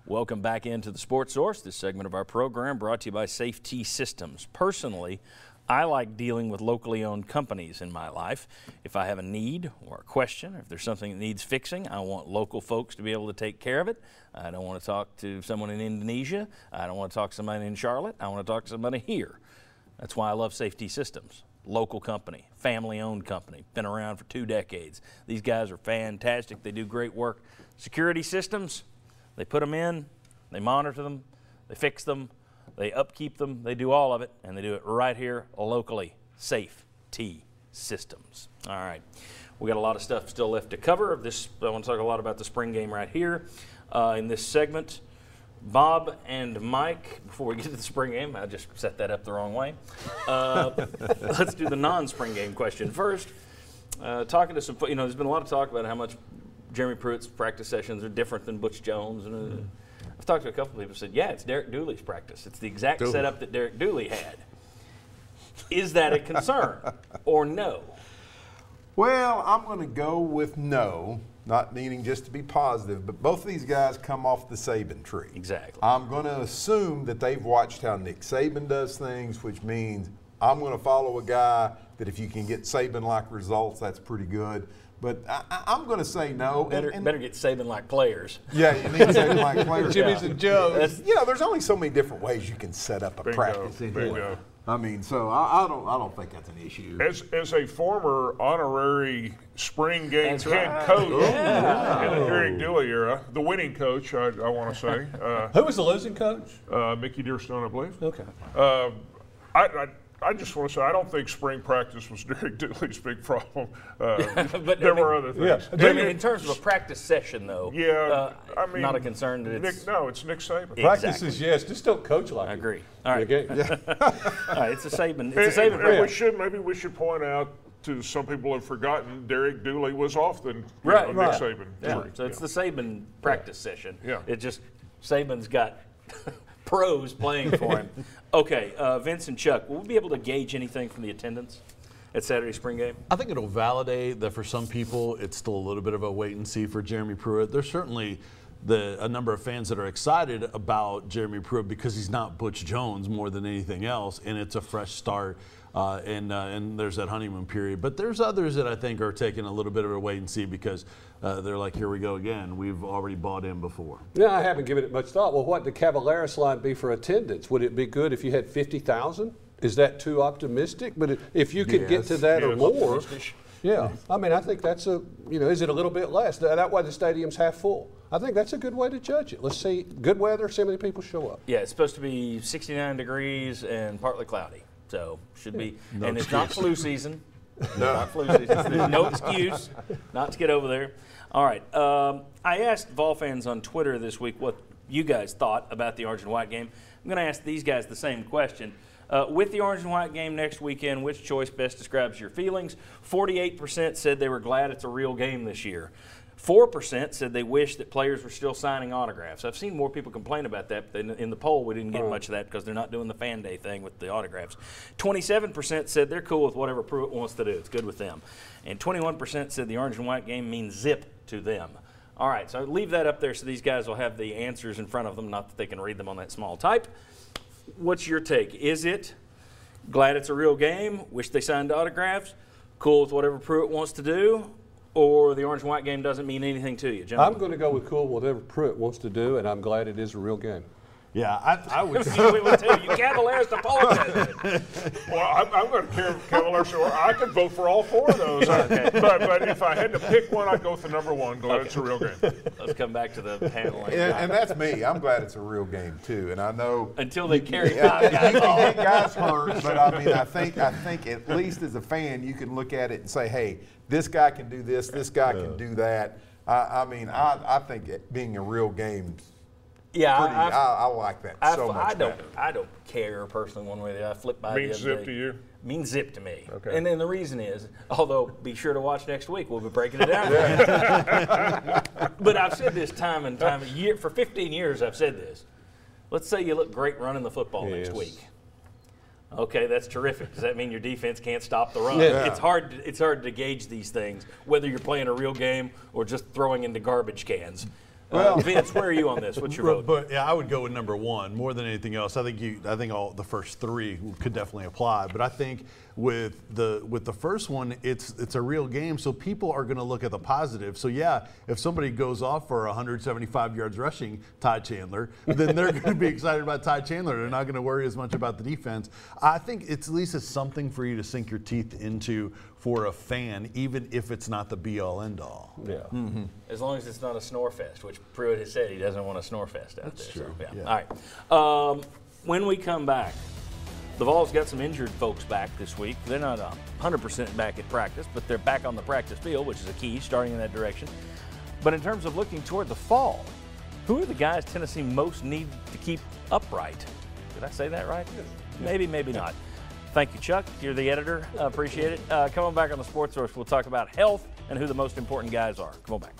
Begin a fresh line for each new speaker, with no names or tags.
Welcome back into the Sports Source. This segment of our program brought to you by Safety Systems. Personally, I like dealing with locally owned companies in my life. If I have a need or a question, if there's something that needs fixing, I want local folks to be able to take care of it. I don't want to talk to someone in Indonesia. I don't want to talk to somebody in Charlotte. I want to talk to somebody here. That's why I love Safety Systems. Local company, family-owned company, been around for 2 decades. These guys are fantastic. They do great work. Security systems, they put them in, they monitor them, they fix them, they upkeep them, they do all of it, and they do it right here locally. Safety Systems. All right, we got a lot of stuff still left to cover. I want to talk a lot about the spring game right here in this segment. Bob and Mike, before we get to the spring game, I just set that up the wrong way. Let's do the non-spring game question first. Talking to some, there's been a lot of talk about how much Jeremy Pruitt's practice sessions are different than Butch Jones. And I've talked to a couple of people who said, yeah, it's Derek Dooley's practice. It's the exact setup that Derek Dooley had. Is that a concern or no?
Well, I'm going to go with no, not meaning just to be positive, but both of these guys come off the Saban tree.
Exactly.
I'm going to assume that they've watched how Nick Saban does things, which means I'm going to follow a guy that if you can get Saban-like results, that's pretty good. But I'm going to say no.
Better get Saban-like players.
Yeah, you need Saban-like players.
Jimmy's and Joe's.
There's only so many different ways you can set up a practice.
Bingo.
I mean, so I don't think that's an issue.
As a former honorary spring game
That's
head
right.
coach in the Derek Dooley era, the winning coach, I want to say.
Who was the losing coach?
Mickey Dearstone, I believe.
Okay.
I just want to say I don't think spring practice was Derek Dooley's big problem.
But
there were other things.
Yeah. In terms of a practice session, though,
I mean,
not a concern that it's
it's Nick Saban.
Practices, yes. Just don't coach like
I
it.
agree. All right.
Okay.
All right, it's a Saban. It's a Saban practice.
Maybe we should point out to some people who have forgotten Derek Dooley was off the Nick Saban.
Yeah.
tree.
So it's the Saban practice session.
Yeah.
It just Saban's got pros playing for him. Okay, Vince and Chuck, will we be able to gauge anything from the attendance at Saturday's spring game?
I think it'll validate that for some people it's still a little bit of a wait and see for Jeremy Pruitt. There's certainly a number of fans that are excited about Jeremy Pruitt because he's not Butch Jones more than anything else, and it's a fresh start. And there's that honeymoon period. But there's others that I think are taking a little bit of a wait and see because they're like, here we go again. We've already bought in before.
No, I haven't given it much thought. Well, what would the Cavaleris line be for attendance? Would it be good if you had 50,000? Is that too optimistic? But if you could get to that or more, yeah. I mean, I think that's is it a little bit less? That way the stadium's half full. I think that's a good way to judge it. Let's see, good weather, see how many people show up.
Yeah, it's supposed to be 69 degrees and partly cloudy. So should be, and it's not flu season. Not flu season. There's no excuse not to get over there. All right. I asked Vol fans on Twitter this week what you guys thought about the orange and white game. I'm going to ask these guys the same question. With the orange and white game next weekend, which choice best describes your feelings? 48% said they were glad it's a real game this year. 4% said they wish that players were still signing autographs. I've seen more people complain about that, but in the poll we didn't get much of that because they're not doing the fan day thing with the autographs. 27% said they're cool with whatever Pruitt wants to do. It's good with them. And 21% said the orange and white game means zip to them. All right, so leave that up there so these guys will have the answers in front of them, not that they can read them on that small type. What's your take? Is it glad it's a real game, wish they signed autographs, cool with whatever Pruitt wants to do, or the orange and white game doesn't mean anything to you, gentlemen?
I'm going to go with cool whatever Pruitt wants to do, and I'm glad it is a real game.
Yeah, I would.
We would tell you Cavaliers to apologize.
Well, I'm going to Cavaliers. I could vote for all 4 of those. But if I had to pick one, I'd go with the number 1. Glad it's a real game.
Let's come back to the panel.
And that's me. I'm glad it's a real game too. And I know
until they carry 5
you
guys
can
off.
get guys hurt, but I mean, I think at least as a fan, you can look at it and say, hey, this guy can do this, this guy can do that. I think it being a real game.
Yeah,
I like that so much.
I don't care personally one way or the other. I flip by
Means
the other
zip
day.
to you?
Means zip to me.
Okay.
And then the reason is, although be sure to watch next week, we'll be breaking it down. But I've said this time and time again. For 15 years I've said this. Let's say you look great running the football next week. Okay, that's terrific. Does that mean your defense can't stop the run?
Yeah.
It's hard to gauge these things, whether you're playing a real game or just throwing into garbage cans. Vince, where are you on this? What's your vote?
But yeah, I would go with number one more than anything else. I think all the first three could definitely apply. But I think with the first one, it's a real game, so people are going to look at the positive. So yeah, if somebody goes off for 175 yards rushing, Ty Chandler, then they're going to be excited about Ty Chandler. They're not going to worry as much about the defense. I think it's at least something for you to sink your teeth into for a fan, even if it's not the be-all, end-all.
Yeah.
Mm-hmm.
As long as it's not a snore fest, which Pruitt has said he doesn't want a snore fest out
That's
there.
true.
So, yeah.
Yeah.
All right. When we come back, the Vols got some injured folks back this week. They're not 100% back at practice, but they're back on the practice field, which is a key, starting in that direction. But in terms of looking toward the fall, who are the guys Tennessee most need to keep upright? Did I say that right? Maybe, maybe not. Thank you, Chuck. You're the editor. Appreciate it. Come on back on the Sports Source. We'll talk about health and who the most important guys are. Come on back.